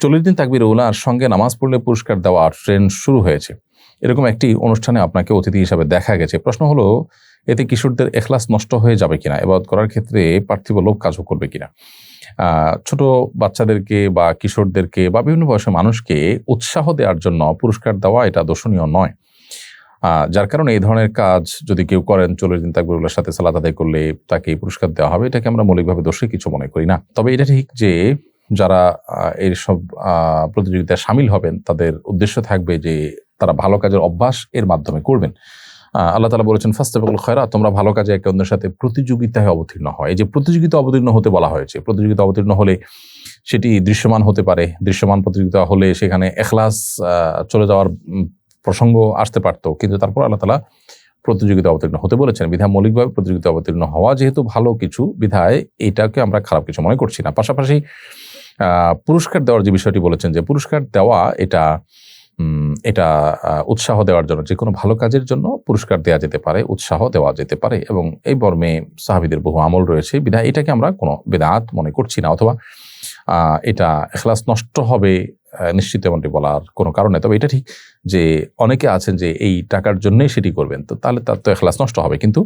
40 দিন তাকবীর উলার সঙ্গে নামাজ পড়লে পুরস্কার দেওয়া ট্রেন্ড শুরু হয়েছে, এরকম একটি অনুষ্ঠানে আপনাকে অতিথি হিসাবে দেখা গেছে। প্রশ্ন হলো, এতে কিশোরদের এখলাস নষ্ট হয়ে যাবে কিনা, ইবাদত করার ক্ষেত্রে পার্থিব লোভ কাজও করবে কিনা? ছোট বাচ্চাদেরকে বা কিশোরদেরকে বা বিভিন্ন বয়সের মানুষকে উৎসাহ দেওয়ার জন্য পুরস্কার দেওয়া এটা দোষণীয় নয়। যার কারণে এই ধরনের কাজ যদি কেউ করেন, 40 দিন তাকবীরুল্লাহর সাথে সালাত আদায় করলে তাকে পুরস্কার দেওয়া হবে, এটাকে আমরা মৌলিকভাবে দোষী কিছু মনে করি না। তবে এটা ঠিক যে যারা এইসব প্রতিযোগিতায় সামিল হবেন তাদের উদ্দেশ্য থাকবে যে তারা ভালো কাজের অভ্যাস এর মাধ্যমে করবেন। আল্লাহ তাআলা বলেছেন, ফাস্তাবিকুল খায়রাত, তোমরা ভালো কাজে একে অন্যের সাথে প্রতিযোগিতায় অবতীর্ণ হয়। এই যে প্রতিযোগিতা অবতীর্ণ হতে বলা হয়েছে, প্রতিযোগিতা অবতীর্ণ হলে সেটি দৃশ্যমান হতে পারে। দৃশ্যমান প্রতিযোগিতা হলে সেখানে এখলাস চলে যাওয়ার প্রসঙ্গ আসতে পারতো, কিন্তু তারপর আল্লাহ তাআলা প্রতিযোগিতা অবতীর্ণ হতে বলেছেন। বিধায় মৌলিকভাবে প্রতিযোগিতা অবতীর্ণ হওয়া যেহেতু ভালো কিছু, বিধায় এটাকে আমরা খারাপ কিছু মনে করছি না। পাশাপাশি পুরস্কার দেওয়ার যে বিষয়টি বলেছেন, যে পুরস্কার দেওয়া এটা উৎসাহ দেওয়ার জন্য, যে কোনো ভালো কাজের জন্য পুরস্কার দেওয়া যেতে পারে, উৎসাহ দেওয়া যেতে পারে, এবং এই মর্মে সাহাবীদের বহু আমল রয়েছে। বিধায় এটাকে আমরা কোনো বিদআত মনে করছি না, অথবা এটা ইখলাস নষ্ট হবে নিশ্চিত এমনটি বলার কোনো কারণ নেই। তবে এটা ঠিক যে অনেকে আছেন যে এই টাকার জন্যই সেটি করবেন, তো তাহলে তার তো ইখলাস নষ্ট হবে। কিন্তু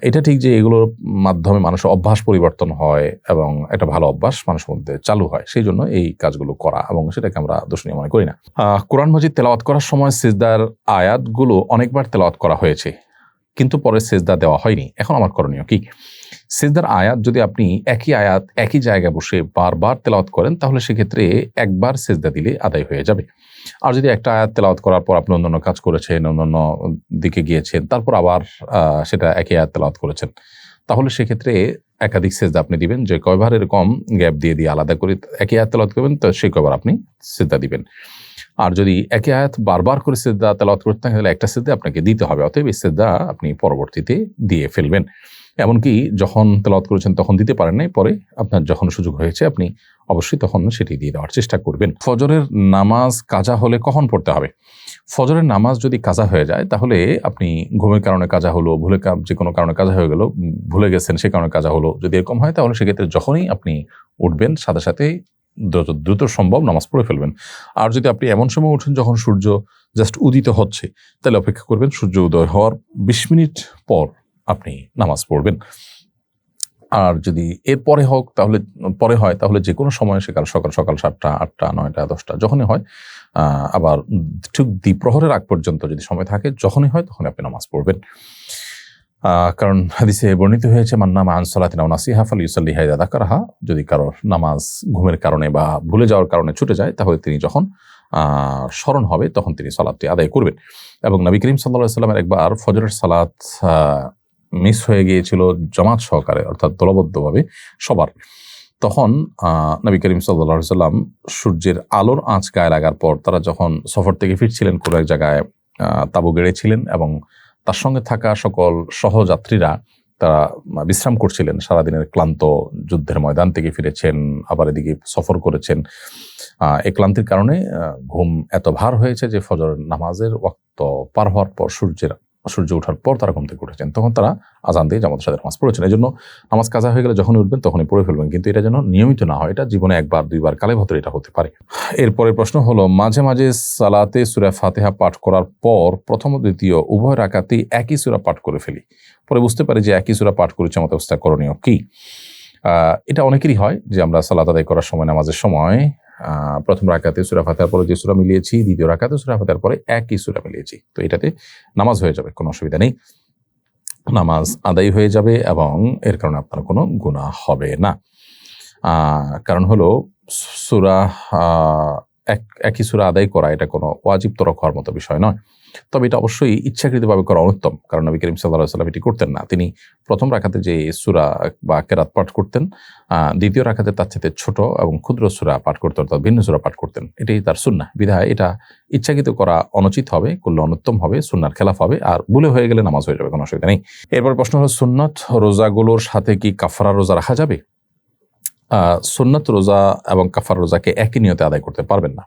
এটা ঠিক যে এগুলোর মাধ্যমে মানুষের অভ্যাস পরিবর্তন হয় এবং একটা ভালো অভ্যাস মানুষের মধ্যে চালু হয়, সেই জন্য এই কাজগুলো করা, এবং সেটাকে আমরা দোষণীয় মনে করি না। কোরআন মাজিদ তেলাওয়াত করার সময় সিজদার আয়াতগুলো অনেকবার তেলাওয়াত করা হয়েছে, কিন্তু পরে সিজদা দেওয়া হয়নি। এখন আমার করণীয় কি? সিজদার আয়াত যদি আপনি একই আয়াত একই জায়গায় বসে বারবার তেলাওয়াত করেন, তাহলে সেক্ষেত্রে একবার সিজদা দিলে আদায় হয়ে যাবে। আর যদি একটা আয়াত তেলাওয়াত করার পর আপনি অন্যান্য কাজ করেছেন, অন্যান্য দিকে গিয়েছেন, তারপর আবার সেটা একই আয়াত তেলাওয়াত করেছেন, তাহলে সেক্ষেত্রে একাধিক সিজদা আপনি দিবেন। যে কয়বার এরকম গ্যাপ দিয়ে আলাদা করে একই আয়াত তেলাওয়াত করবেন, তো সেই কয়বার আপনি সিজদা দিবেন। আর যদি একই আয়াত বারবার করে সিজদা তেলাওয়াত করতে থাকেন, তাহলে একটা সিজদা আপনাকে দিতে হবে। অতএব এই সিজদা আপনি পরবর্তীতে দিয়ে ফেলবেন। এমনকি যখন তেলাওয়াত করেছেন তখন দিতে পারেন নাই, পরে আপনার যখন সুযোগ হয়েছে আপনি অবশ্যই তখন সেটি দিয়ে দেওয়ার চেষ্টা করবেন। ফজরের নামাজ কাজা হলে কখন পড়তে হবে? ফজরের নামাজ যদি কাজা হয়ে যায়, তাহলে আপনি ঘুমের কারণে কাজা হলো, যে কোনো কারণে কাজা হয়ে গেল, ভুলে গেছেন সে কারণে কাজা হলো, যদি এরকম হয় তাহলে সেক্ষেত্রে যখনই আপনি উঠবেন সাথে সাথে দ্রুত সম্ভব নামাজ পড়ে ফেলবেন। আর যদি আপনি এমন সময় উঠেন যখন সূর্য জাস্ট উদিত হচ্ছে, তাহলে অপেক্ষা করবেন সূর্য উদয় হওয়ার 20 মিনিট পর আপনি নামাজ পড়বেন। আর যদি এর পরে হয় তাহলে যে কোনো সময়, সকাল 7টা, 8টা, 9টা, 10টা যখনই হয়, আবার ঠিক দ্বিপ্রহরের আগ পর্যন্ত যদি সময় থাকে, যখনই হয় তখন আপনি নামাজ পড়বেন। কারণ হাদিসে বর্ণিত হয়েছে, মান নামা আন সালাতিন আও নাসিহা ফালিউসাল্লিহা ইযা যাকারাহা, যদি কারোর নামাজ ঘুমের কারণে বা ভুলে যাওয়ার কারণে ছুটে যায়, তাহলে তিনি যখন স্মরণ হবে তখন তিনি সালাতটি আদায় করবেন। এবং নবী করিম সাল্লাল্লাহু আলাইহি ওয়াসাল্লামের একবার ফজরের সালাত মিস হয়ে গিয়েছিল জামাত সহকারে, অর্থাৎ দলবদ্ধভাবে সবার। তখন নবী করিম সাল্লাল্লাহু আলাইহি ওয়াসাল্লাম সূর্যের আলোর আঁচ গায়ে লাগার পর তারা যখন সফর থেকে ফিরছিলেন, কোনো এক জায়গায় তাঁবু গেড়েছিলেন এবং তার সঙ্গে থাকা সকল সহযাত্রীরা তারা বিশ্রাম করছিলেন। সারাদিনের ক্লান্ত, যুদ্ধের ময়দান থেকে ফিরেছেন, আবার এদিকে সফর করেছেন। এই ক্লান্তির কারণে ঘুম এত ভার হয়েছে যে ফজর নামাজের ওয়াক্ত পার হওয়ার পর, সূর্য ওঠার পর তারা ঘুম থেকে উঠেছেন। তখন তারা আজান দিয়ে জামাতের সাথে নামাজ পড়েছেন। এই জন্য নামাজ কাজা হয়ে গেলে যখনই উঠবেন তখনই পড়ে ফেলবেন, কিন্তু এটা যেন নিয়মিত না হয়। এটা জীবনে একবার দুইবার কালে ভদ্র এটা হতে পারে। এরপরের প্রশ্ন হলো, মাঝে মাঝে সালাতে সূরা ফাতিহা পাঠ করার পর প্রথম ও দ্বিতীয় উভয় রাকাতেই একই সূরা পাঠ করে ফেলি, পরে বুঝতে পারি যে একই সূরা পাঠ করেছি, আমাদের অবস্থা করণীয় কি? এটা অনেকেরই হয় যে আমরা সালাত আদায় করার সময়, নামাজের সময় প্রথম রাকাতে সূরা ফাতিহার পরে যে সূরা মিলিয়েছি, দ্বিতীয় রাকাতে সূরা ফাতিহার পরে একই সূরা মিলিয়েছি, তো এটাতে নামাজ হয়ে যাবে, কোনো অসুবিধা নেই, নামাজ আদায় হয়ে যাবে এবং এর কারণে আপনার কোনো গুনাহ হবে না। কারণ হলো সূরা একই সূরা আদায় করা এটা কোনো ওয়াজিব তরক হওয়ার মতো বিষয় নয়। তবে এটা অবশ্যই ইচ্ছাকৃতভাবে করা অনুত্তম, কারণ নবী করিম সাল্লাল্লাহু আলাইহি ওয়াসাল্লাম এটি করতেন না। তিনি প্রথম রাকাতে যে সূরা বা কেরাত পাঠ করতেন, দ্বিতীয় রাকাতে তার চাইতে ছোট এবং ক্ষুদ্র সূরা পাঠ করতেন, অর্থাৎ ভিন্ন সূরা পাঠ করতেন। এটাই তার সুন্নাহ। বিধায় এটা ইচ্ছাকৃত করা অনুচিত হবে, করলে অনুত্তম হবে, সুন্নাহর খেলাফ হবে, আর ভুলে হয়ে গেলে নামাজ হয়ে যাবে, কোনো অসুবিধা নেই। এরপর প্রশ্ন হলো, সুন্নত রোজাগুলোর সাথে কি কাফারা রোজা রাখা যাবে? সুন্নত রোজা এবং কাফারা রোজাকে একই নিয়তে আদায় করতে পারবেন না।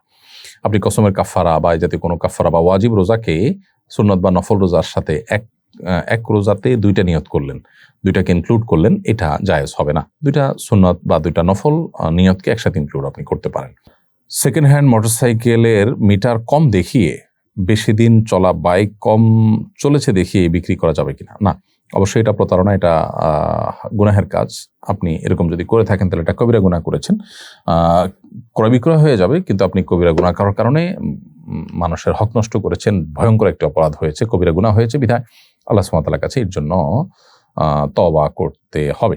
আপনি কসমের কাফারা বা এই জাতীয় কোনো কাফারা বা ওয়াজিব রোজাকে সুন্নত বা নফল রোজার সাথে এক রোজাতে দুইটা নিয়ত করলেন, দুইটাকে ইনক্লুড করলেন, এটা জায়েজ হবে না। দুইটা সুন্নত বা দুইটা নফল নিয়তকে একসাথে ইনক্লুড আপনি করতে পারেন। সেকেন্ড হ্যান্ড মোটরসাইকেলের মিটার কম দেখিয়ে বেশি দিন চলা বাইক কম চলেছে দেখিয়ে বিক্রি করা যাবে কিনা? না, অবশ্যই এটা প্রতারণা, এটা গুনাহের কাজ। আপনি এরকম যদি করে থাকেন তাহলে এটা কবিরা গুনাহ করেছেন। ক্রয় বিক্রয় হয়ে যাবে, কিন্তু আপনি কবিরা গুনাহ করার কারণে মানুষের হক নষ্ট করেছেন, ভয়ঙ্কর একটি অপরাধ হয়েছে, কবিরা গুনাহ হয়েছে। বিধায় আল্লাহ সুবহানাহু ওয়া তাআলার কাছে এর জন্য তওবা করতে হবে।